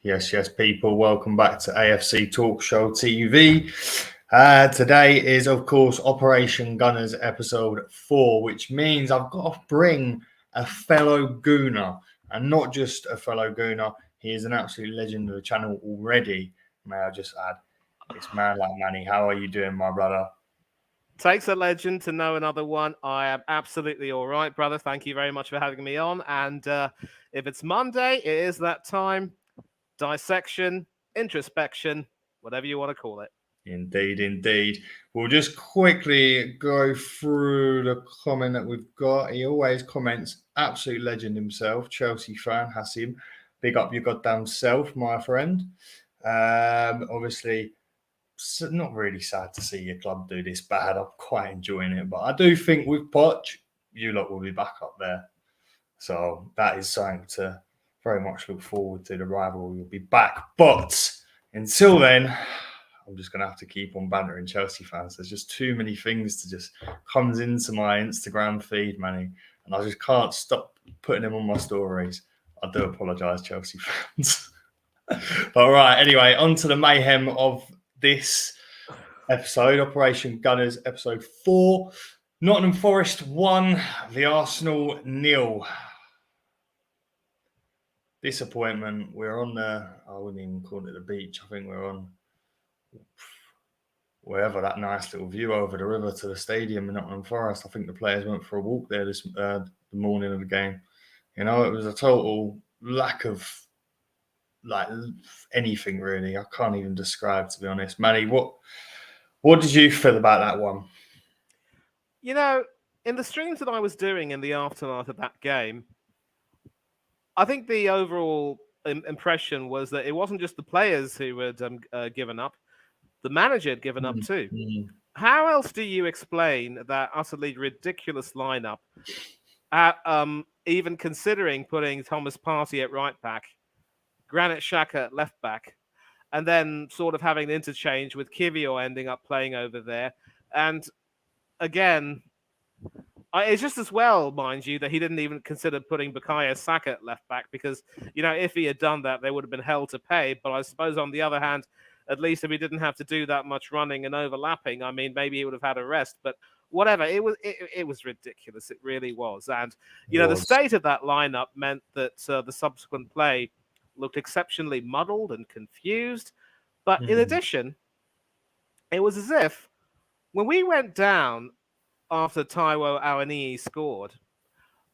Yes, people. Welcome back to AFC Talk Show TV. Today is, of course, Operation Gunners episode 4, which means I've got to bring a fellow Gooner, and not just a fellow Gooner. He is an absolute legend of the channel already. May I just add, it's man like Manny. How are you doing, my brother? Takes a legend to know another one. I am absolutely all right, brother. Thank you very much for having me on. And if it's Monday, it is that time. Dissection, introspection, whatever you want to call it. Indeed. We'll just quickly go through the comment that we've got. He always comments, absolute legend himself, Chelsea fan, Hassim. Big up your goddamn self, my friend. Obviously, not really sad to see your club do this bad. I'm quite enjoying it. But I do think with Poch, you lot will be back up there. So that is something to very much look forward to. The rivalry will be back. But until then, I'm just going to have to keep on bantering Chelsea fans. There's just too many things to just comes into my Instagram feed, Manny, and I just can't stop putting them on my stories. I do apologise, Chelsea fans. All right, anyway, on to the mayhem of this episode, Operation Gunners, episode 4. Nottingham Forest 1, the Arsenal 0. Disappointment. We're on I wouldn't even call it the beach. I think we're on wherever that nice little view over the river to the stadium in Nottingham Forest. I think the players went for a walk there the morning of the game. You know, it was a total lack of anything really. I can't even describe, to be honest. Manny, what did you feel about that one? You know, in the streams that I was doing in the aftermath of that game, I think the overall impression was that it wasn't just the players who had given up. The manager had given up too. How else do you explain that utterly ridiculous lineup, even considering putting Thomas Partey at right back, Granit Xhaka at left back, and then sort of having an interchange with Kiwior ending up playing over there? And again, it's just as well, mind you, that he didn't even consider putting Bukayo Saka at left back because, you know, if he had done that, they would have been hell to pay. But I suppose on the other hand, at least if he didn't have to do that much running and overlapping, I mean, maybe he would have had a rest. But whatever, it was ridiculous. It really was. And, you know, the state of that lineup meant that the subsequent play looked exceptionally muddled and confused. But in addition, it was as if when we went down after Taiwo Awoniyi scored,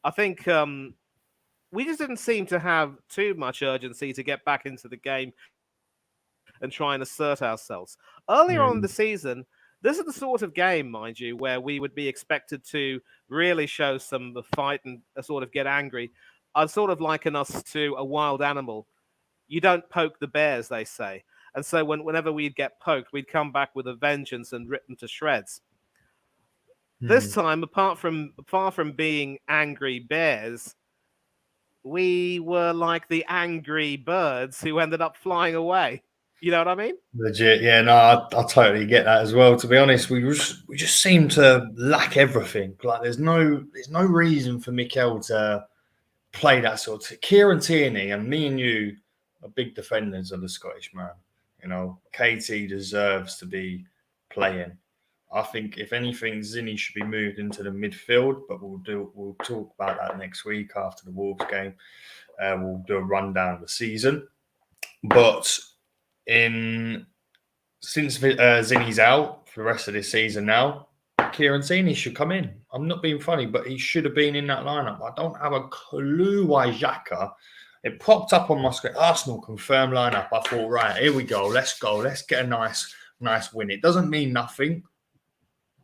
I think we just didn't seem to have too much urgency to get back into the game and try and assert ourselves. Earlier on in the season, this is the sort of game, mind you, where we would be expected to really show some fight and sort of get angry. I'd sort of liken us to a wild animal. You don't poke the bears, they say. And so whenever we'd get poked, we'd come back with a vengeance and rip them to shreds. This time, far from being angry bears, we were like the angry birds who ended up flying away. You know what I mean? Legit, yeah. No, I totally get that as well. To be honest, we just seem to lack everything. Like there's no reason for Mikel to play that sort of. Kieran Tierney and me and you are big defenders of the Scottish man. You know, KT deserves to be playing. I think if anything, Zinni should be moved into the midfield, but we'll talk about that next week after the Wolves game. We'll do a rundown of the season. But since Zinni's out for the rest of this season now, Kieran Tierney should come in. I'm not being funny, but he should have been in that lineup. I don't have a clue why Xhaka. It popped up on my screen. Arsenal confirmed lineup. I thought, right, here we go. Let's go. Let's get a nice win. It doesn't mean nothing,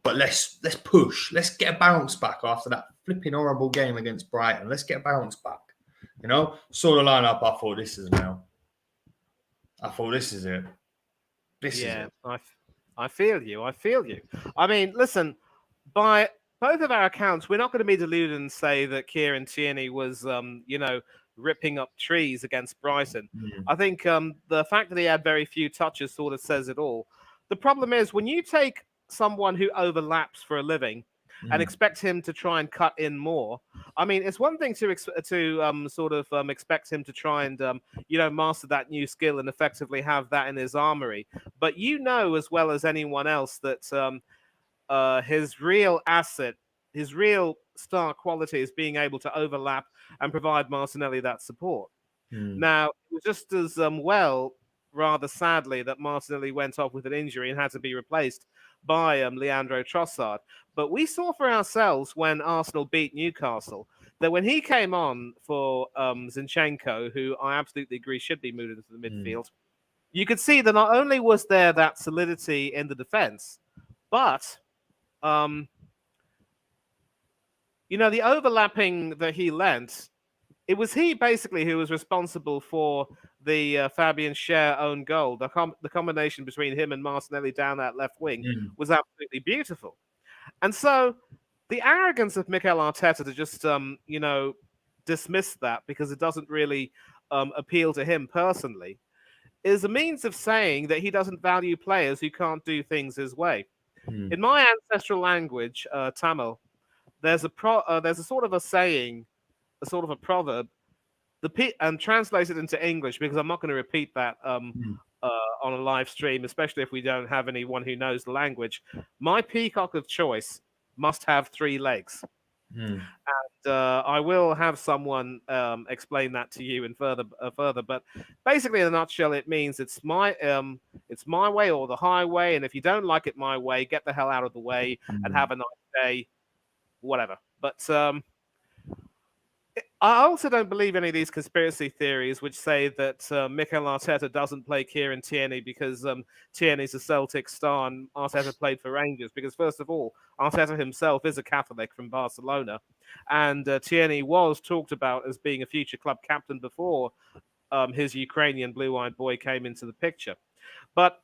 but let's push. Let's get a bounce back after that flipping horrible game against Brighton. Let's get a bounce back. You know, saw the lineup. I thought this is now. I thought this is it. This is it. I feel you. I mean, listen, by both of our accounts, we're not going to be deluded and say that Kieran Tierney was, ripping up trees against Brighton. I think the fact that he had very few touches sort of says it all. The problem is when you take someone who overlaps for a living and expect him to try and cut in more. I mean, it's one thing to expect him to try and master that new skill and effectively have that in his armory, but as well as anyone else that his real asset, his real star quality is being able to overlap and provide Martinelli that support. Now, it was just as well, rather sadly, that Martinelli went off with an injury and had to be replaced by Leandro Trossard. But we saw for ourselves when Arsenal beat Newcastle that when he came on for Zinchenko, who I absolutely agree should be moved into the midfield, you could see that not only was there that solidity in the defense, but the overlapping that he lent, it was he basically who was responsible for the Fabian Schär own goal. The combination between him and Martinelli down that left wing was absolutely beautiful. And so the arrogance of Mikel Arteta to just, dismiss that because it doesn't really appeal to him personally is a means of saying that he doesn't value players who can't do things his way. In my ancestral language, Tamil, there's a sort of a saying, a sort of a proverb, and translate it into English because I'm not going to repeat that on a live stream, especially if we don't have anyone who knows the language. My peacock of choice must have 3 legs. And I will have someone explain that to you in further. But basically, in a nutshell, it means it's my way or the highway. And if you don't like it my way, get the hell out of the way and have a nice day, whatever. But I also don't believe any of these conspiracy theories which say that Mikel Arteta doesn't play Kieran Tierney because Tierney's a Celtic star and Arteta played for Rangers. Because first of all, Arteta himself is a Catholic from Barcelona, and Tierney was talked about as being a future club captain before his Ukrainian blue-eyed boy came into the picture. But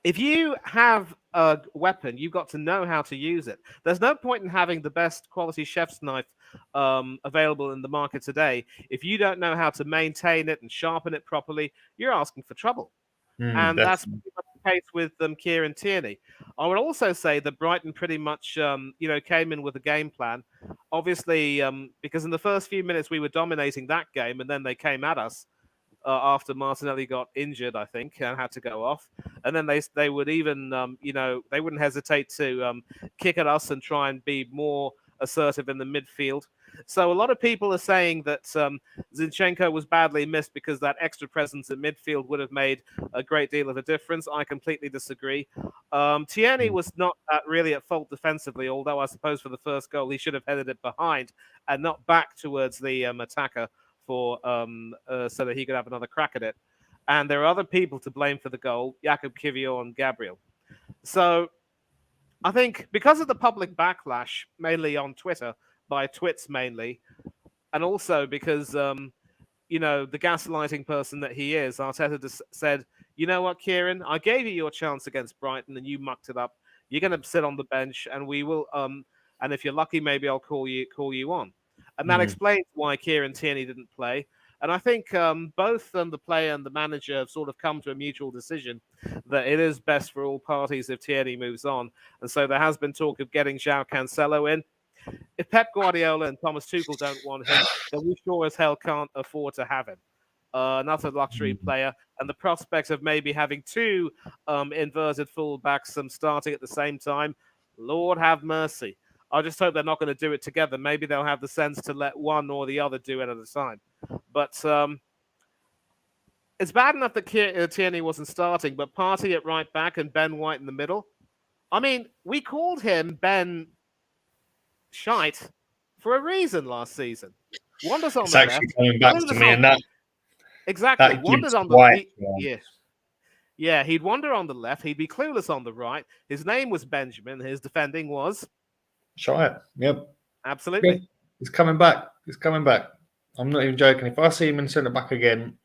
if you have a weapon, you've got to know how to use it. There's no point in having the best quality chef's knife available in the market today. If you don't know how to maintain it and sharpen it properly, you're asking for trouble. And that's pretty much the case with Kieran Tierney. I would also say that Brighton pretty much, came in with a game plan. Obviously, because in the first few minutes we were dominating that game, and then they came at us. After Martinelli got injured, I think, and had to go off. And then they would even, they wouldn't hesitate to kick at us and try and be more assertive in the midfield. So a lot of people are saying that Zinchenko was badly missed because that extra presence in midfield would have made a great deal of a difference. I completely disagree. Tierney was not really at fault defensively, although I suppose for the first goal he should have headed it behind and not back towards the attacker so that he could have another crack at it. And there are other people to blame for the goal, Jakub Kiwior and Gabriel. So I think because of the public backlash, mainly on Twitter, by twits mainly, and also because, the gaslighting person that he is, Arteta just said, you know what, Kieran, I gave you your chance against Brighton and you mucked it up. You're going to sit on the bench and we will, and if you're lucky, maybe I'll call you on. And that explains why Kieran Tierney didn't play. And I think both the player and the manager have sort of come to a mutual decision that it is best for all parties if Tierney moves on. And so there has been talk of getting João Cancelo in. If Pep Guardiola and Thomas Tuchel don't want him, then we sure as hell can't afford to have him. Another luxury player. And the prospect of maybe having 2 inverted fullbacks starting at the same time, Lord have mercy. I just hope they're not going to do it together. Maybe they'll have the sense to let one or the other do it at a time. But it's bad enough that Tierney wasn't starting, but Partey at right back and Ben White in the middle. I mean, we called him Ben Shite for a reason last season. Wanders on the left. It's actually coming back to me, and that exactly that wandered on the White, yeah. He'd wander on the left. He'd be clueless on the right. His name was Benjamin. His defending was. Try it. Yep. Absolutely. Yeah. He's coming back. I'm not even joking. If I see him in centre back again,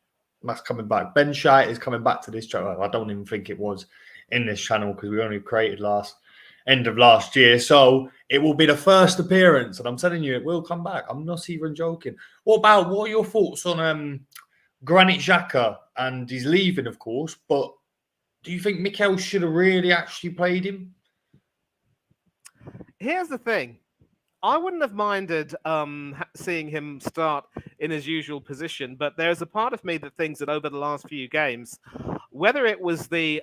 that's coming back. Ben Shite is coming back to this channel. I don't even think it was in this channel because we only created end of last year. So it will be the first appearance. And I'm telling you, it will come back. I'm not even joking. What are your thoughts on Granit Xhaka? And he's leaving, of course. But do you think Mikel should have really actually played him? Here's the thing. I wouldn't have minded seeing him start in his usual position, but there's a part of me that thinks that over the last few games, whether it was the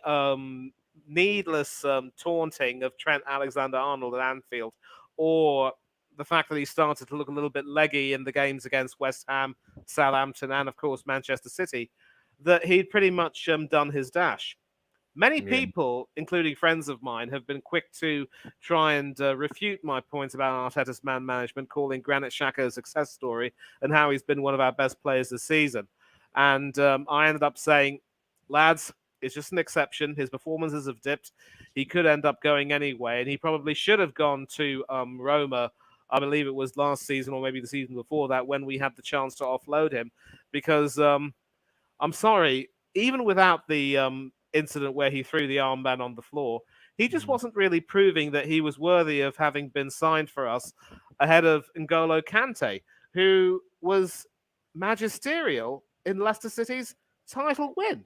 needless taunting of Trent Alexander-Arnold at Anfield, or the fact that he started to look a little bit leggy in the games against West Ham, Southampton, and of course Manchester City, that he'd pretty much done his dash. Many Yeah, people, including friends of mine, have been quick to try and refute my points about Arteta's man management, calling Granit Xhaka a success story and how he's been one of our best players this season. And I ended up saying, lads, it's just an exception. His performances have dipped. He could end up going anyway, and he probably should have gone to Roma. I believe it was last season or maybe the season before that when we had the chance to offload him, because I'm sorry, even without the incident where he threw the armband on the floor, he just wasn't really proving that he was worthy of having been signed for us ahead of N'Golo Kante, who was magisterial in Leicester City's title win.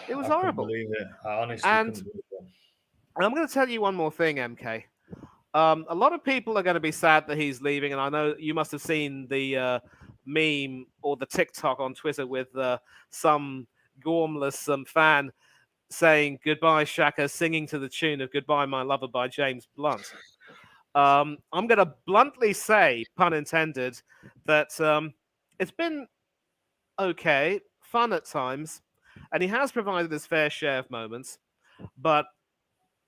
It was I couldn't horrible. believe it. I honestly And couldn't believe it. I'm going to tell you one more thing, MK. A lot of people are going to be sad that he's leaving, and I know you must have seen the meme or the TikTok on Twitter with some gormless fan saying "Goodbye, Shaka," singing to the tune of "Goodbye, My Lover" by James Blunt. I'm going to bluntly say, pun intended, that it's been okay, fun at times, and he has provided his fair share of moments, but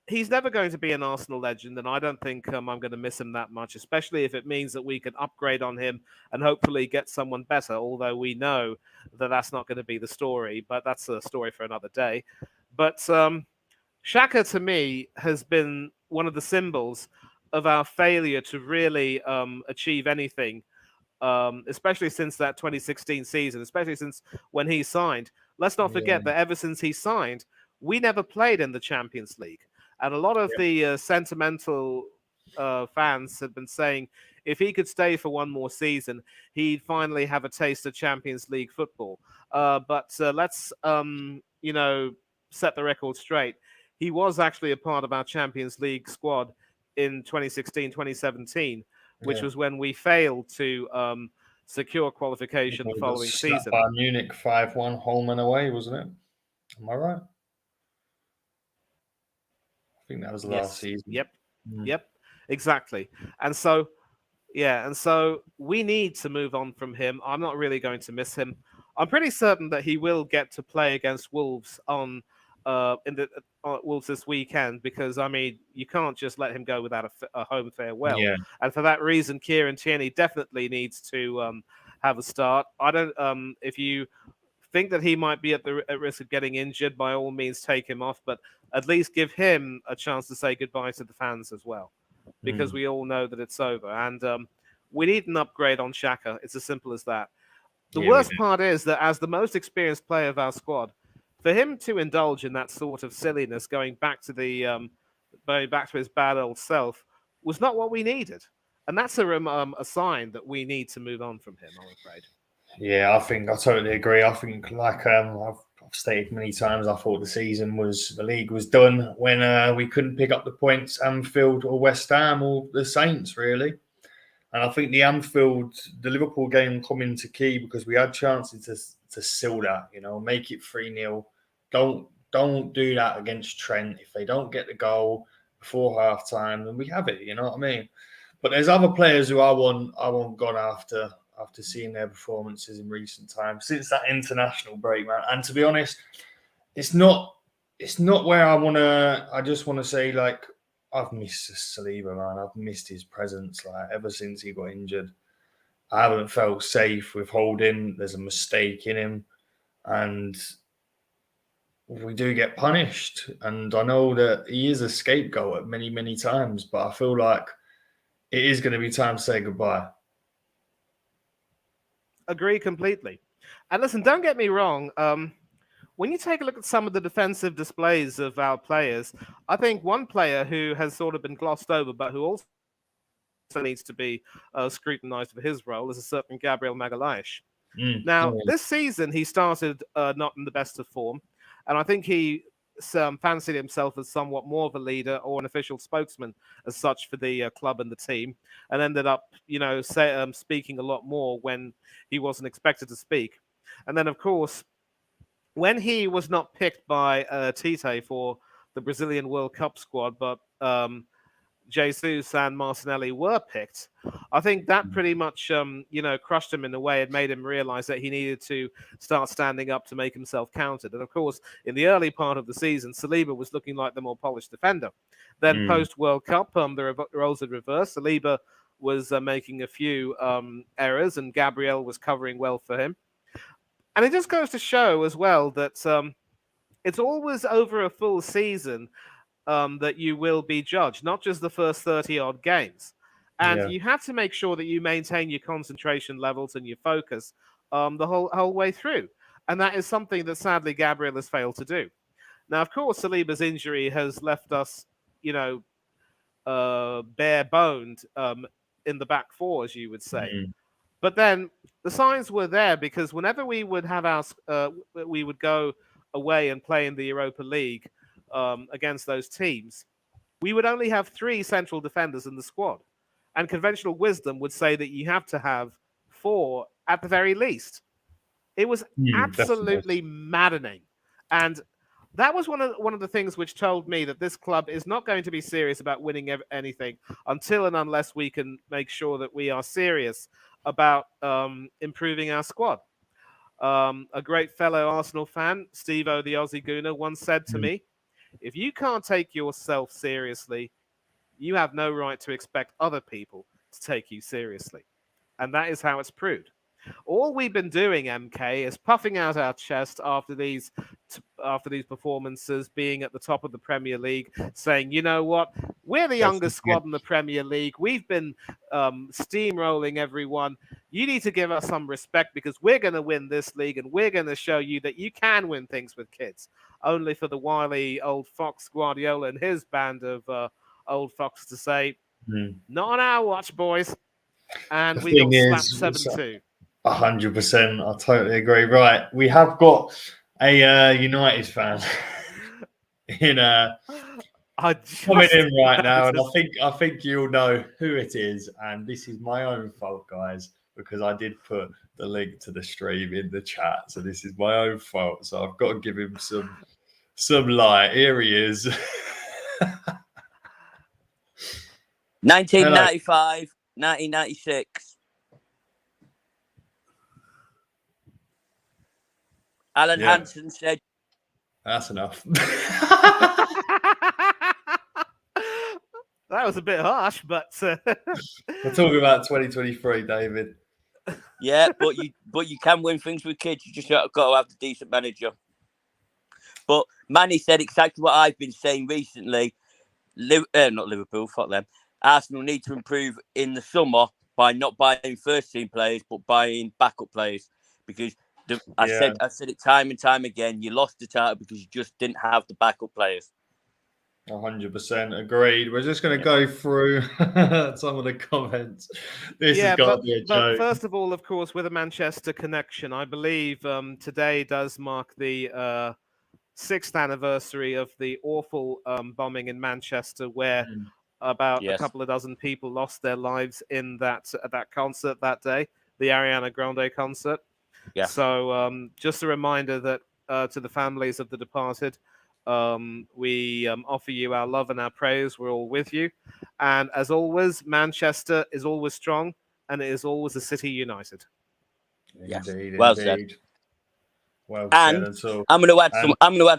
he's never going to be an Arsenal legend, and I don't think I'm going to miss him that much, especially if it means that we can upgrade on him and hopefully get someone better, although we know that that's not going to be the story, but that's a story for another day. But Xhaka, to me, has been one of the symbols of our failure to really achieve anything, especially since that 2016 season, especially since when he signed. Let's not forget Yeah, that ever since he signed, we never played in the Champions League. And a lot of the sentimental fans have been saying if he could stay for one more season, he'd finally have a taste of Champions League football. But let's, set the record straight. He was actually a part of our Champions League squad in 2016, 2017, which yeah. was when we failed to secure qualification the We got following slapped season. by Munich 5-1 home and away, wasn't it? Am I right? I think that was the last Yes. season. Yep. Mm. Yep. Exactly. And so, yeah, and so we need to move on from him. I'm not really going to miss him. I'm pretty certain that he will get to play against Wolves on in the Wolves this weekend, because I mean you can't just let him go without a home farewell. Yeah, And for that reason, Kieran Tierney definitely needs to have a start. I don't. If you think that he might be at risk of getting injured, by all means take him off, but at least give him a chance to say goodbye to the fans as well, because mm. we all know that it's over. And we need an upgrade on Xhaka. It's as simple as that. The Yeah, we worst do. part is that as the most experienced player of our squad, for him to indulge in that sort of silliness, going back to his bad old self, was not what we needed. And that's a sign that we need to move on from him, I'm afraid. Yeah, I totally agree. I think, like I've stated many times, I thought the league was done when we couldn't pick up the points Anfield or West Ham or the Saints, really. And I think the Liverpool game come into key because we had chances to seal that, make it 3-0. Don't do that against Trent. If they don't get the goal before half time, then we have it, you know what I mean? But there's other players who I want gone after seeing their performances in recent times, since that international break, man. And to be honest, it's not where I just wanna say, like, I've missed Saliba, man. I've missed his presence, like, ever since he got injured. I haven't felt safe with Holding. There's a mistake in him, and we do get punished. And I know that he is a scapegoat at many, many times, but I feel like it is going to be time to say goodbye. Agree completely. And listen, don't get me wrong. When you take a look at some of the defensive displays of our players, I think one player who has sort of been glossed over, but who also needs to be scrutinized for his role, is a certain Gabriel Magalhaes. Mm. Now, Mm. this season he started not in the best of form, and I think he fancied himself as somewhat more of a leader or an official spokesman as such for the club and the team, and ended up, speaking a lot more when he wasn't expected to speak. And then, of course, when he was not picked by Tite for the Brazilian World Cup squad, but Jesus and Martinelli were picked, I think that pretty much, crushed him in a way. It made him realize that he needed to start standing up to make himself counted. And of course, in the early part of the season, Saliba was looking like the more polished defender. Then post World Cup, the roles had reversed. Saliba was making a few errors, and Gabriel was covering well for him. And it just goes to show as well that it's always over a full season that you will be judged, not just the first 30-odd games. And you have to make sure that you maintain your concentration levels and your focus the whole way through. And that is something that sadly Gabriel has failed to do. Now, of course, Saliba's injury has left us, bare-boned in the back four, as you would say. But then the signs were there, because whenever we would have we would go away and play in the Europa League against those teams, we would only have 3 central defenders in the squad. And conventional wisdom would say that you have to have 4 at the very least. It was absolutely maddening. And that was one of the things which told me that this club is not going to be serious about winning anything until and unless we can make sure that we are serious about improving our squad. A great fellow Arsenal fan, Steve-O the Aussie Gooner, once said to me, if you can't take yourself seriously, you have no right to expect other people to take you seriously. And that is how it's proved. All we've been doing, MK, is puffing out our chest after these performances, being at the top of the Premier League, saying, you know what, we're the youngest squad in the Premier League. We've been steamrolling everyone. You need to give us some respect, because we're going to win this league, and we're going to show you that you can win things with kids. Only for the wily old fox Guardiola and his band of old fox to say, not on our watch, boys. And we got slapped 7-2. 100%. I totally agree. Right. We have got a United fan coming in right now, and I think you'll know who it is. And this is my own fault, guys, because I did put the link to the stream in the chat. So this is my own fault. So I've got to give him some light. Here he is. 1995, 1996. Alan Hansen said, "That's enough." That was a bit harsh, but we're talking about 2023, David. Yeah, but you can win things with kids. You just got to have the decent manager. But Manny said exactly what I've been saying recently. Not Liverpool, fuck them. Arsenal need to improve in the summer by not buying first-team players, but buying backup players, because I said it time and time again. You lost the title because you just didn't have the backup players. 100% agreed. We're just going to go through some of the comments. This has got to be a joke. But first of all, of course, with a Manchester connection, I believe today does mark the 6th anniversary of the awful bombing in Manchester, where about a couple of dozen people lost their lives in that concert that day, the Ariana Grande concert. Yeah. So just a reminder that to the families of the departed, we offer you our love and our praise. We're all with you. And as always, Manchester is always strong, and it is always a city united. Yes. Indeed, well indeed. said. Well and said. I'm going to add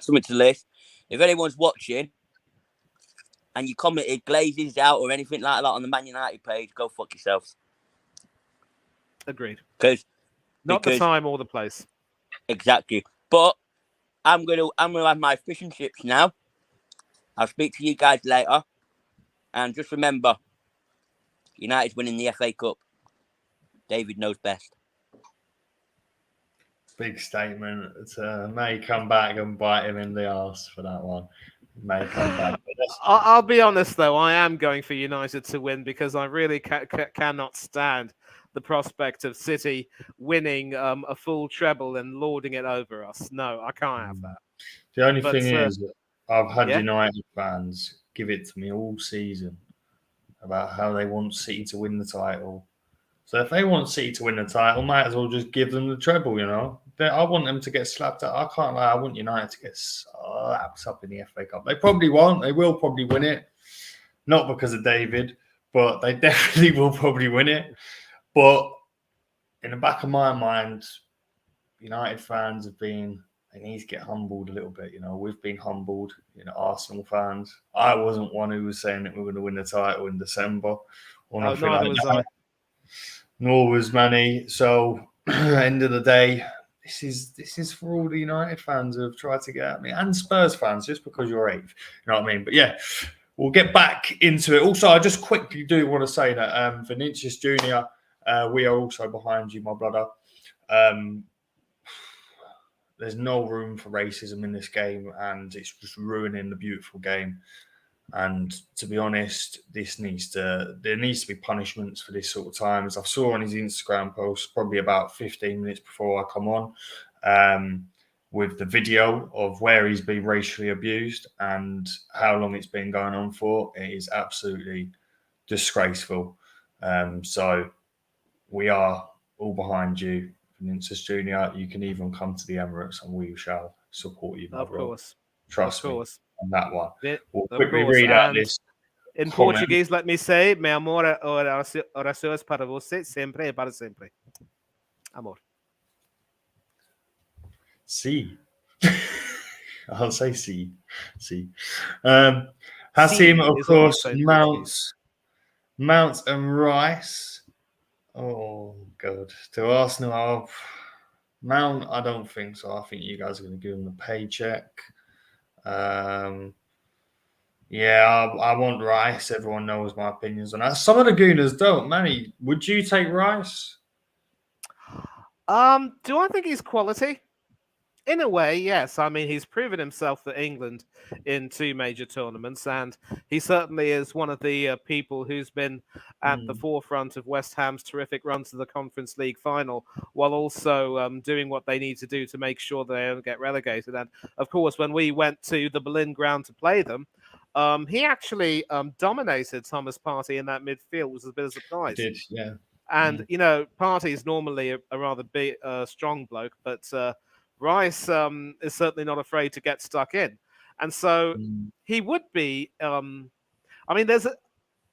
something to the list. If anyone's watching and you commented glazes out or anything like that on the Man United page, go fuck yourselves. Agreed. Because not the time or the place. Exactly. But I'm gonna have my fish and chips now. I'll speak to you guys later. And just remember, United's winning the FA Cup. David knows best. Big statement. May come back and bite him in the arse for that one. May come back. I'll be honest, though. I am going for United to win, because I really cannot stand the prospect of City winning a full treble and lording it over us. No, I can't have that. The only thing is, I've had Yeah. United fans give it to me all season about how they want City to win the title. So if they want City to win the title, might as well just give them the treble, you know. I want them to get slapped up. I can't lie. I want United to get slapped up in the FA Cup. They probably won't. They will probably win it. Not because of David, but they definitely will probably win it. But in the back of my mind, United fans they need to get humbled a little bit. You know, we've been humbled, Arsenal fans. I wasn't one who was saying that we were going to win the title in December or nothing neither like was that. I. Nor was Manny. So, end of the day, this is for all the United fans who have tried to get at me and Spurs fans just because you're eighth. You know what I mean? But yeah, we'll get back into it. Also, I just quickly do want to say that Vinicius Junior, we are also behind you, my brother. There's no room for racism in this game, and it's just ruining the beautiful game. And to be honest, there needs to be punishments for this sort of times. I saw on his Instagram post probably about 15 minutes before I come on, with the video of where he's been racially abused and how long it's been going on for. It is absolutely disgraceful. So we are all behind you, Vinicius Junior. You can even come to the Emirates, and we shall support you, my Of brother. course. Trust Of me course. on that one. We'll Of quickly course. read out And this. in comment. Portuguese, let me say, meu amor, orações para você sempre e para sempre. Amor. C. I'll say C. C. Hasim, of is what we course, say in Portuguese. Mount and Rice. Oh, God. To Arsenal, Mount, I don't think so. I think you guys are going to give him the paycheck. Yeah, I want Rice. Everyone knows my opinions on that. Some of the Gooners don't. Manny, would you take Rice? Do I think he's quality? In a way, yes. I mean, he's proven himself for England in 2 major tournaments, and he certainly is one of the people who's been at the forefront of West Ham's terrific run to the Conference League final, while also doing what they need to do to make sure they don't get relegated. And of course, when we went to the Berlin ground to play them, he actually dominated Thomas Partey in that midfield, which was a bit of a surprise. He did, yeah. And, Partey is normally a rather big, strong bloke, but Rice is certainly not afraid to get stuck in. And so he would be, I mean,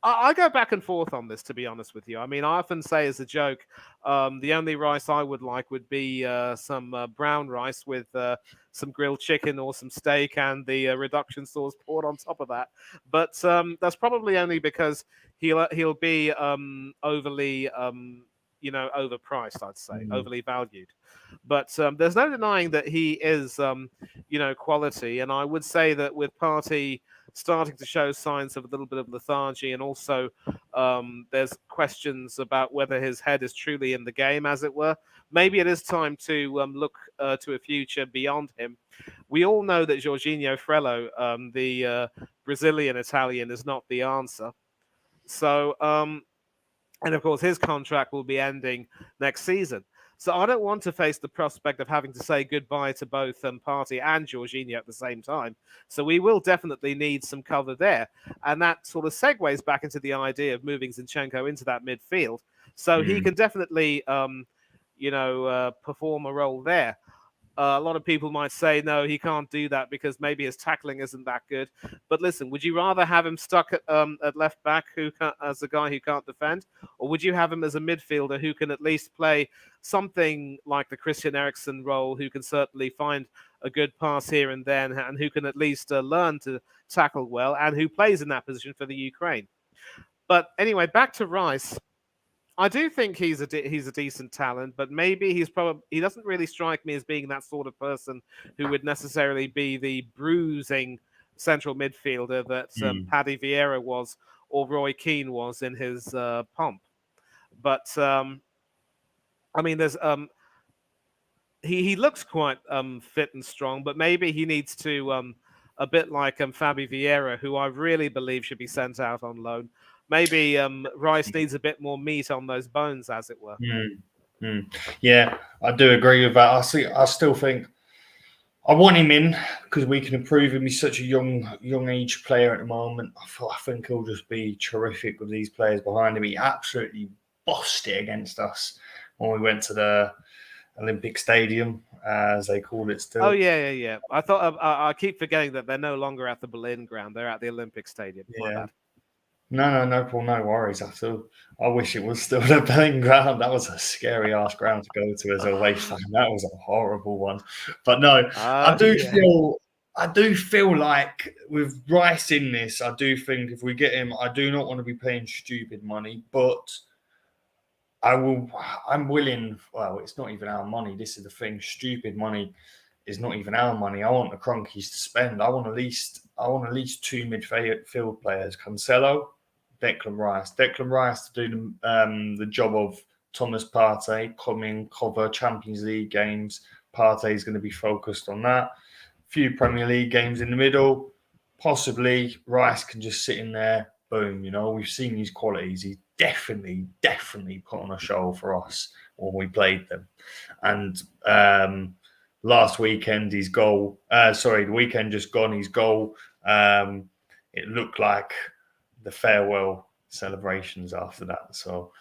I go back and forth on this, to be honest with you. I mean, I often say as a joke, the only rice I would like would be some brown rice with some grilled chicken or some steak and the reduction sauce poured on top of that. But that's probably only because he'll be overly, overpriced, I'd say, overly valued. But there's no denying that he is, quality. And I would say that with Partey starting to show signs of a little bit of lethargy, and also there's questions about whether his head is truly in the game, as it were. Maybe it is time to look to a future beyond him. We all know that Jorginho Frello, the Brazilian Italian, is not the answer. So, and of course, his contract will be ending next season. So I don't want to face the prospect of having to say goodbye to both Partey and Jorginho at the same time. So we will definitely need some cover there. And that sort of segues back into the idea of moving Zinchenko into that midfield. So he can definitely, perform a role there. A lot of people might say, no, he can't do that because maybe his tackling isn't that good. But listen, would you rather have him stuck at left back as a guy who can't defend? Or would you have him as a midfielder who can at least play something like the Christian Eriksen role, who can certainly find a good pass here and then, and who can at least learn to tackle well, and who plays in that position for the Ukraine? But anyway, back to Rice. I do think he's a decent talent, but maybe he doesn't really strike me as being that sort of person who would necessarily be the bruising central midfielder that Paddy Vieira was, or Roy Keane was in his pomp. But I mean, there's he looks quite fit and strong, but maybe he needs to a bit like Fabi Vieira, who I really believe should be sent out on loan. Maybe Rice needs a bit more meat on those bones, as it were. Yeah, I do agree with that. I still think I want him in because we can improve him. He's such a young age player at the moment. I think he'll just be terrific with these players behind him. He absolutely bossed it against us when we went to the Olympic Stadium, as they call it still. Oh yeah. I thought I keep forgetting that they're no longer at the Berlin ground; they're at the Olympic Stadium. My bad. No, Paul, no worries at all. I wish it was still the Berlin ground. That was a scary ass ground to go to as a away fan. That was a horrible one. But no, I do feel like with Rice in this, I do think if we get him, I do not want to be paying stupid money, but I'm willing. Well, it's not even our money. This is the thing. Stupid money is not even our money. I want the Cronkies to spend. I want at least two midfield players. Cancelo, Declan Rice. Declan Rice to do the job of Thomas Partey, cover Champions League games. Partey is going to be focused on that. A few Premier League games in the middle. Possibly Rice can just sit in there. Boom, we've seen his qualities. He definitely put on a show for us when we played them. And last weekend, his goal, the weekend just gone, his goal, it looked like the farewell celebrations after that. So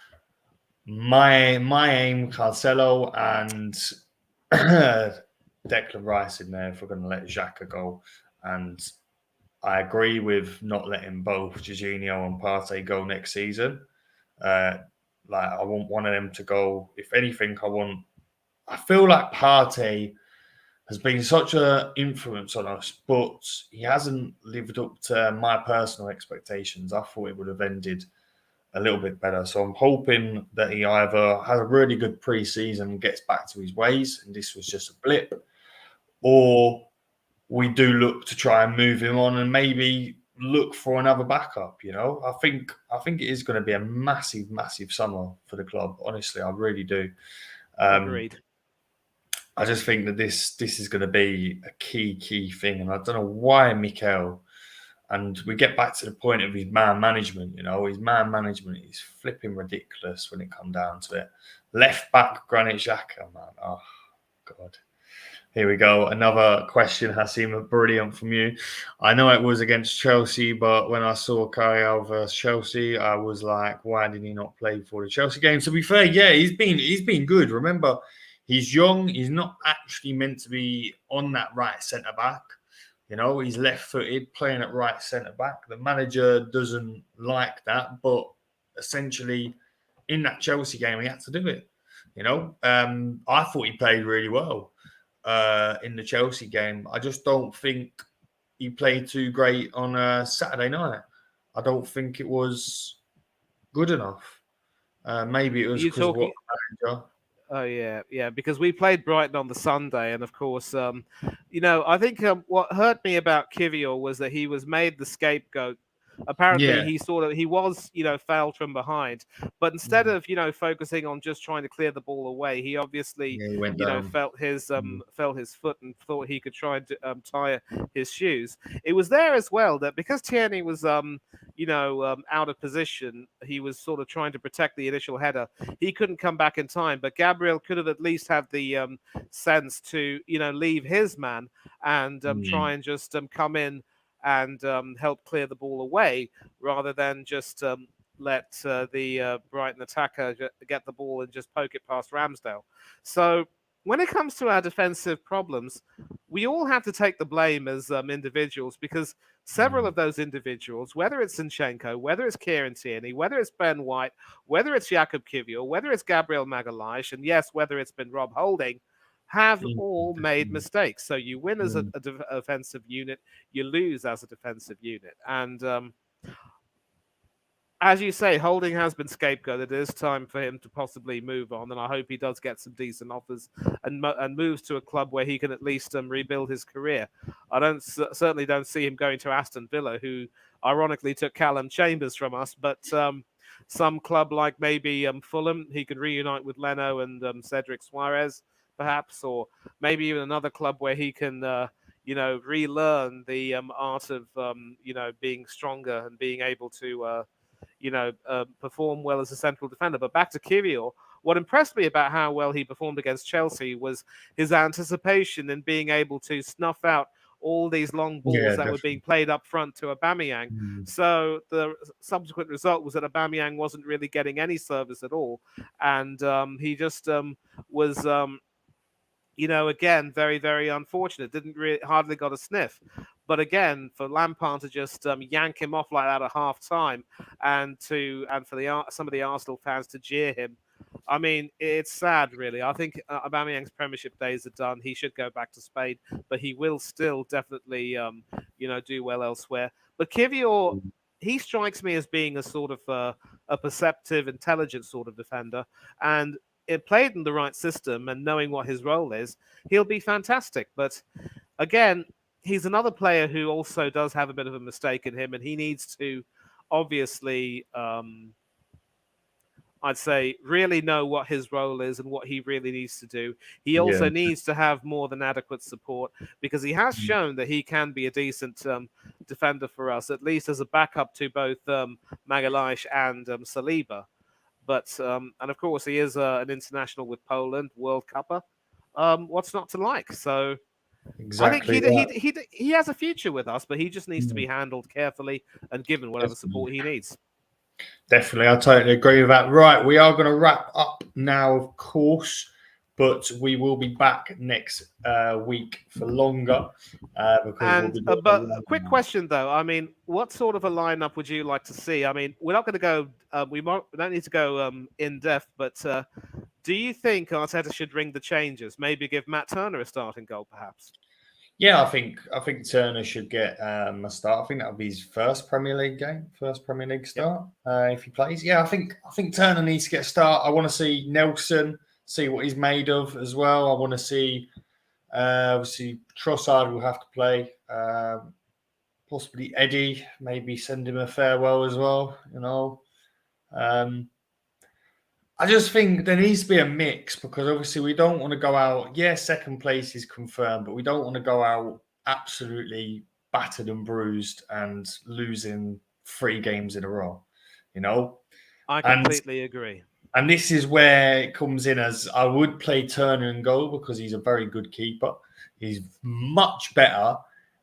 my aim, Cancelo and Declan Rice in there if we're going to let Xhaka go. And I agree with not letting both Jorginho and Partey go next season. I want one of them to go. If anything, I feel like Partey has been such an influence on us, but he hasn't lived up to my personal expectations. I thought it would have ended a little bit better. So I'm hoping that he either has a really good pre-season and gets back to his ways, and this was just a blip, or we do look to try and move him on and maybe look for another backup. I think it is going to be a massive summer for the club. Honestly, I really do. Agreed. I just think that this is going to be a key thing, and I don't know why Mikel. And we get back to the point of his man management. His man management is flipping ridiculous when it comes down to it. Left back Granit Xhaka, man. Oh God. Here we go. Another question, Hasim, brilliant from you. I know it was against Chelsea, but when I saw Carriel versus Chelsea, I was like, why did he not play for the Chelsea game? To be fair, yeah, he's been good. Remember, he's young. He's not actually meant to be on that right centre back. He's left-footed, playing at right centre back. The manager doesn't like that, but essentially, in that Chelsea game, he had to do it. I thought he played really well. In the Chelsea game. I just don't think he played too great on a Saturday night. I don't think it was good enough. Maybe it was because of what manager. Oh yeah, because we played Brighton on the Sunday, and of course, I think what hurt me about Kivior was that he was made the scapegoat. Apparently, he was, fouled from behind, but instead of, focusing on just trying to clear the ball away, he obviously, felt his foot and thought he could try and tie his shoes. It was there as well that because Tierney was, out of position, he was sort of trying to protect the initial header. He couldn't come back in time, but Gabriel could have at least had the sense to, leave his man and try and just come in and help clear the ball away rather than just let the Brighton attacker get the ball and just poke it past Ramsdale. So when it comes to our defensive problems, we all have to take the blame as individuals because several of those individuals, whether it's Zinchenko, whether it's Kieran Tierney, whether it's Ben White, whether it's Jakub Kivior, whether it's Gabriel Magalhaes, and yes, whether it's been Rob Holding, have all made mistakes. So you win as a defensive unit, you lose as a defensive unit. And as you say, Holding has been scapegoated. It is time for him to possibly move on, and I hope he does get some decent offers and moves to a club where he can at least rebuild his career. I certainly don't see him going to Aston Villa, who ironically took Callum Chambers from us, but some club like maybe Fulham, he could reunite with Leno and Cedric Suarez, perhaps, or maybe even another club where he can, relearn the art of, being stronger and being able to, perform well as a central defender. But back to Kivior, what impressed me about how well he performed against Chelsea was his anticipation in being able to snuff out all these long balls Yeah, that were definitely. being played up front to Aubameyang. Mm. So the subsequent result was that Aubameyang wasn't really getting any service at all, and he just was. Again, very, very unfortunate. Didn't really hardly got a sniff. But again, for Lampard to just yank him off like that at half time, and for some of the Arsenal fans to jeer him, I mean, it's sad, really. I think Aubameyang's Premiership days are done. He should go back to Spain, but he will still definitely, do well elsewhere. But Kivior, he strikes me as being a sort of a perceptive, intelligent sort of defender, and it played in the right system and knowing what his role is, he'll be fantastic. But again, he's another player who also does have a bit of a mistake in him, and he needs to obviously, I'd say, really know what his role is and what he really needs to do. He also Yeah. needs to have more than adequate support, because he has shown that he can be a decent defender for us, at least as a backup to both Magalhaes and Saliba. But and of course he is an international with Poland, World Cupper. What's not to like? So I think Exactly. That. he has a future with us, but he just needs to be Mm. handled carefully and given whatever support he needs. Definitely, I totally agree with that. Right, we are going to wrap up now, of course, but we will be back next week for longer because we'll And be doing but a quick question though, I mean, what sort of a lineup would you like to see? I mean, we're not going to go. We don't need to go in depth, but do you think Arteta should ring the changes? Maybe give Matt Turner a starting goal, perhaps. Yeah, I think Turner should get a start. I think that'll be his first Premier League game, first Premier League start if he plays. Yeah, I think Turner needs to get a start. I want to see Nelson, see what he's made of as well. I want to see obviously Trossard will have to play. Possibly Eddie, maybe send him a farewell as well. I just think there needs to be a mix because obviously we don't want to go out. Yeah, second place is confirmed, but we don't want to go out absolutely battered and bruised and losing 3 games in a row. I completely agree. And this is where it comes in, as I would play Turner in goal because he's a very good keeper. He's much better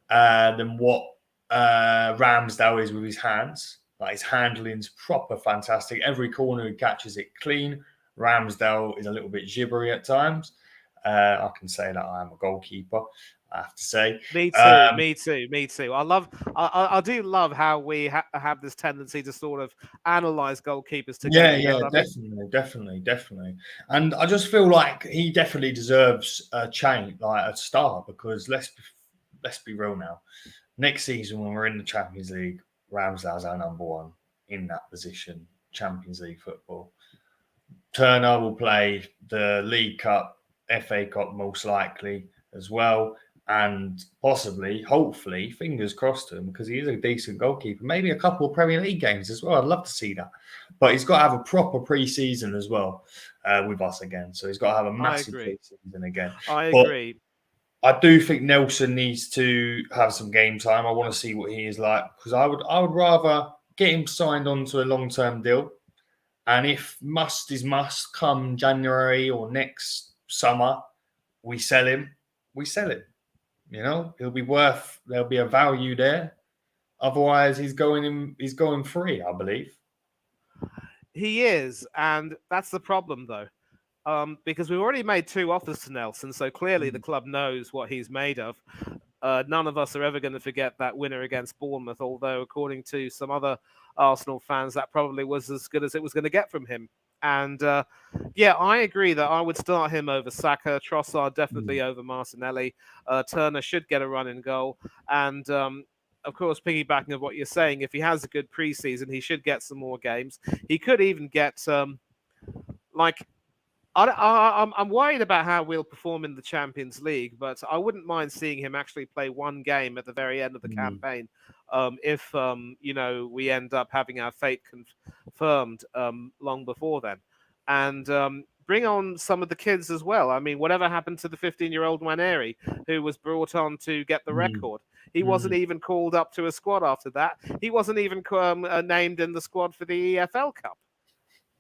than what Ramsdale is with his hands. Like his handling's proper fantastic. Every corner he catches it clean. Ramsdale is a little bit gibbery at times. I can say that I am a goalkeeper, I have to say. Me too. Me too. I do love how we have this tendency to sort of analyze goalkeepers together. Yeah, definitely. And I just feel like he definitely deserves a change, like a start, because let's be real now. Next season, when we're in the Champions League, Ramsdale's our number one in that position, Champions League football. Turner will play the League Cup, FA Cup most likely as well, and possibly, hopefully, fingers crossed to him because he is a decent goalkeeper. Maybe a couple of Premier League games as well. I'd love to see that. But he's got to have a proper pre-season as well with us again. So he's got to have a massive pre-season again. I agree. I do think Nelson needs to have some game time. I want to see what he is like because I would rather get him signed onto a long-term deal. And if must is must, come January or next summer, we sell him. He'll be worth. There'll be a value there. Otherwise, he's going free, I believe. He is, and that's the problem, though. Because we've already made 2 offers to Nelson, so clearly the club knows what he's made of. None of us are ever going to forget that winner against Bournemouth, although according to some other Arsenal fans, that probably was as good as it was going to get from him. And I agree that I would start him over Saka, Trossard definitely over Martinelli. Turner should get a run in goal. And of course, piggybacking of what you're saying, if he has a good preseason, he should get some more games. He could even get I'm worried about how we'll perform in the Champions League, but I wouldn't mind seeing him actually play 1 game at the very end of the campaign if we end up having our fate confirmed long before then. And bring on some of the kids as well. I mean, whatever happened to the 15-year-old Nwaneri, who was brought on to get the record? He wasn't even called up to a squad after that. He wasn't even named in the squad for the EFL Cup.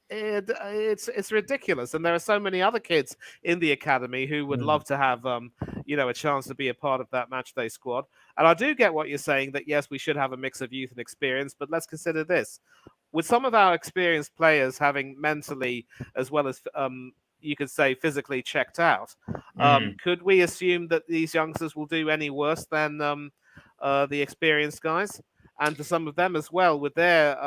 it's ridiculous, and there are so many other kids in the academy who would love to have a chance to be a part of that matchday squad. And I do get what you're saying, that yes, we should have a mix of youth and experience, but let's consider this: with some of our experienced players having mentally as well as you could say physically checked out, could we assume that these youngsters will do any worse than the experienced guys? And for some of them as well, with their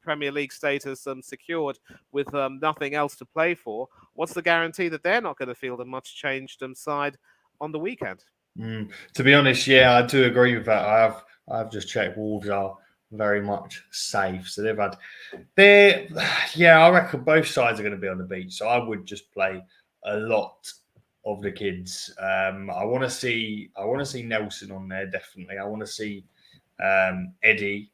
Premier League status secured, with nothing else to play for, what's the guarantee that they're not going to field a much changed side on the weekend? To be honest, yeah, I do agree with that. I've just checked. Wolves are very much safe, so I reckon both sides are going to be on the beach. So I would just play a lot of the kids. I want to see Nelson on there, definitely. I want to see Eddie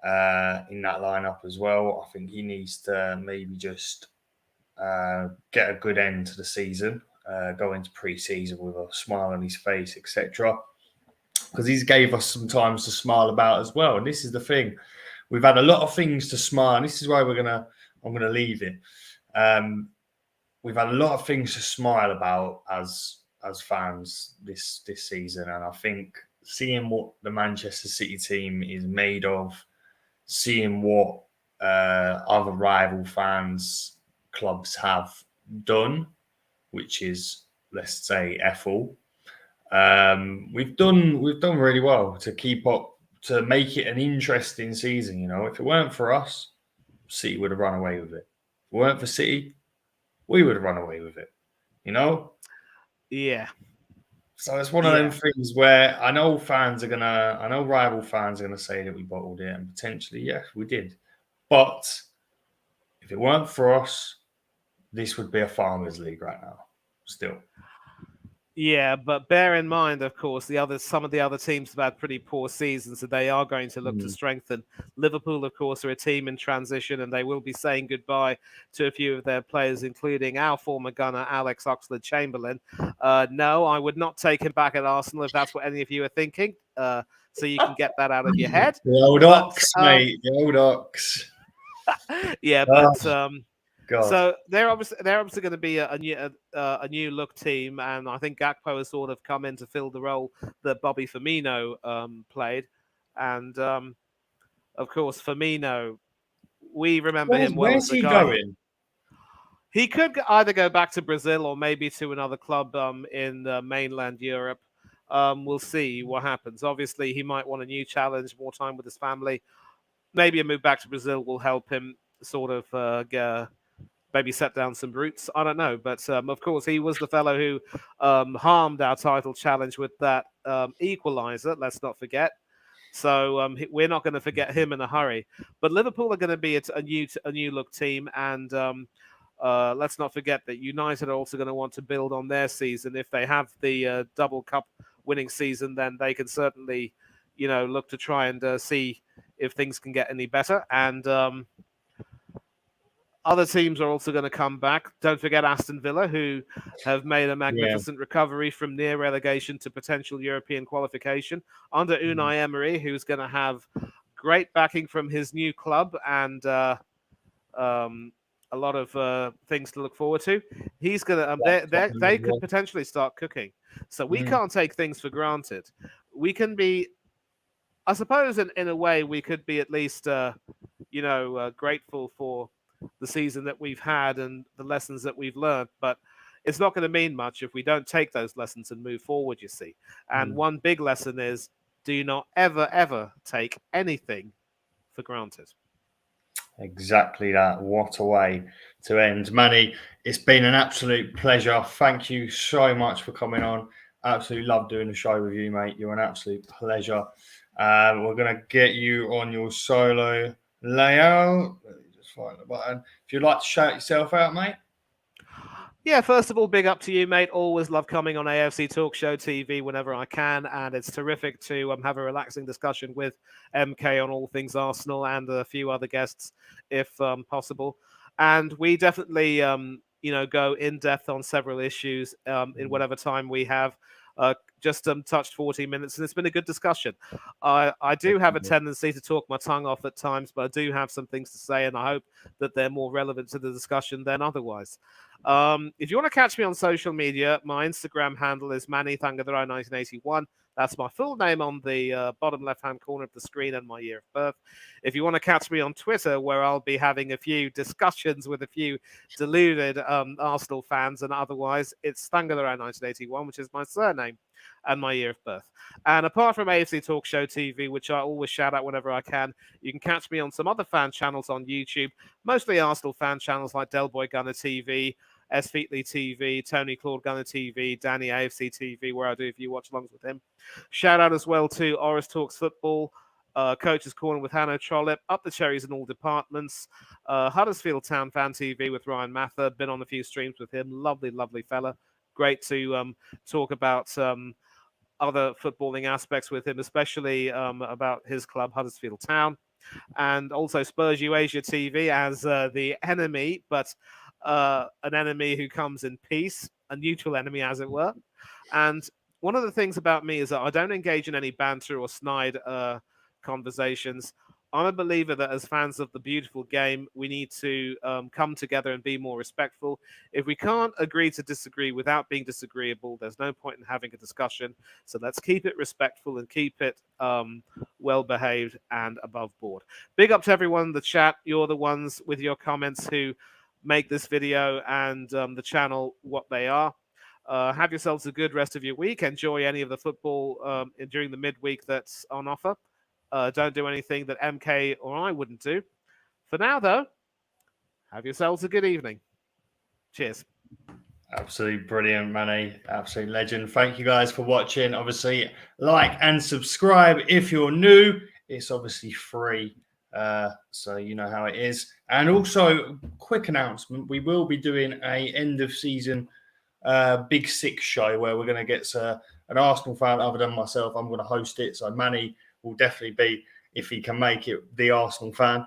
in that lineup as well. I think he needs to maybe just get a good end to the season, go into pre-season with a smile on his face, etc. Because he's gave us some times to smile about as well. And this is the thing. We've had a lot of things to smile. And this is why I'm gonna leave it. We've had a lot of things to smile about as fans this season. And I think seeing what the Manchester City team is made of, seeing what other rival clubs have done, which is, let's say, Ethel. We've done really well to keep up, to make it an interesting season. You know, if it weren't for us, City would have run away with it. If it weren't for City, we would have run away with it. You know? Yeah. So it's one of them things where I know rival fans are gonna say that we bottled it, and potentially, yes, we did. But if it weren't for us, this would be a Farmers League right now. Still. Yeah, but bear in mind, of course, some of the other teams have had pretty poor seasons, so they are going to look to strengthen. Liverpool, of course, are a team in transition, and they will be saying goodbye to a few of their players, including our former gunner, Alex Oxlade-Chamberlain. No, I would not take him back at Arsenal if that's what any of you are thinking. So you can get that out of your head. The old Ox, mate. The old Ox. Yeah, but God. so they're obviously going to be a new look team, and I think Gakpo has sort of come in to fill the role that Bobby Firmino played, and of course Firmino, we remember him well as the guy. Where's he going? He could either go back to Brazil or maybe to another club in mainland Europe. We'll see what happens. Obviously, he might want a new challenge, more time with his family. Maybe a move back to Brazil will help him sort of maybe set down some roots. I don't know. But of course, he was the fellow who harmed our title challenge with that equaliser. Let's not forget. So we're not going to forget him in a hurry. But Liverpool are going to be a new look team. And let's not forget that United are also going to want to build on their season. If they have the double cup winning season, then they can certainly, look to try and see if things can get any better. And other teams are also going to come back. Don't forget Aston Villa, who have made a magnificent recovery from near relegation to potential European qualification under Unai Emery, who's going to have great backing from his new club and a lot of things to look forward to. He's going to. They could potentially start cooking. So we can't take things for granted. We can be, I suppose, in a way, we could be at least, grateful for the season that we've had and the lessons that we've learned, but it's not going to mean much if we don't take those lessons and move forward, you see. And one big lesson is, do not ever take anything for granted. Exactly that. What a way to end. Manny, it's been an absolute pleasure. Thank you so much for coming on. Absolutely love doing the show with you, mate. You're an absolute pleasure. We're going to get you on your solo layout. Find the button. If you'd like to shout yourself out, mate. Yeah, first of all, big up to you, mate. Always love coming on AFC Talk Show TV whenever I can, and it's terrific to have a relaxing discussion with MK on all things Arsenal and a few other guests, if possible. And we definitely, go in depth on several issues in whatever time we have. Just touched 40 minutes, and it's been a good discussion. I do have a tendency to talk my tongue off at times, but I do have some things to say, and I hope that they're more relevant to the discussion than otherwise. If you want to catch me on social media, my Instagram handle is mannythangethero1981. That's my full name on the bottom left-hand corner of the screen and my year of birth. If you want to catch me on Twitter, where I'll be having a few discussions with a few deluded Arsenal fans and otherwise, it's Thangethero1981, which is my surname and my year of birth. And apart from AFC Talk Show TV, which I always shout out whenever I can, you can catch me on some other fan channels on YouTube, mostly Arsenal fan channels like Del Boy Gunner TV, S. Featley TV, Tony Claude Gunner TV, Danny AFC TV, where I do a few watch alongs with him. Shout out as well to Oris Talks Football, Coach's Corner with Hanno Trollope, Up the Cherries in all departments, Huddersfield Town Fan TV with Ryan Mather, been on a few streams with him, lovely, lovely fella. Great to talk about other footballing aspects with him, especially about his club, Huddersfield Town. And also Spurs Asia TV as the enemy, but an enemy who comes in peace, a neutral enemy, as it were. And one of the things about me is that I don't engage in any banter or snide conversations. I'm a believer that as fans of the beautiful game, we need to come together and be more respectful. If we can't agree to disagree without being disagreeable, there's no point in having a discussion. So let's keep it respectful and keep it well-behaved and above board. Big up to everyone in the chat. You're the ones with your comments who make this video and the channel what they are. Have yourselves a good rest of your week. Enjoy any of the football during the midweek that's on offer. Don't do anything that MK or I wouldn't do. For now, though, have yourselves a good evening. Cheers. Absolutely brilliant, Manny. Absolute legend. Thank you guys for watching. Obviously, like and subscribe if you're new. It's obviously free, so you know how it is. And also, quick announcement, we will be doing a end of season Big Six show where we're going to get an Arsenal fan other than myself. I'm going to host it, so Manny will definitely be, if he can make it, the Arsenal fan.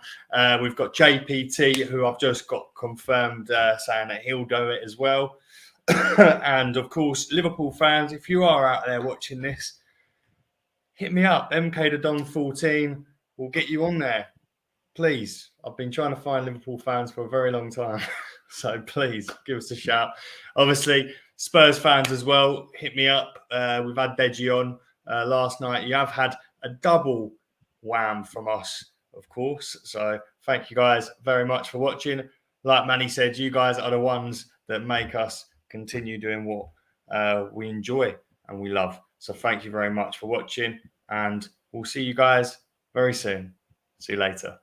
We've got JPT, who I've just got confirmed saying that he'll do it as well. And of course, Liverpool fans, if you are out there watching this, hit me up. MK the Don 14 will get you on there. Please. I've been trying to find Liverpool fans for a very long time. So please give us a shout. Obviously, Spurs fans as well, hit me up. We've had Deji on last night. You have had a double wham from us, of course. So thank you guys very much for watching. Like Manny said, you guys are the ones that make us continue doing what we enjoy and we love. So thank you very much for watching, and we'll see you guys very soon. See you later.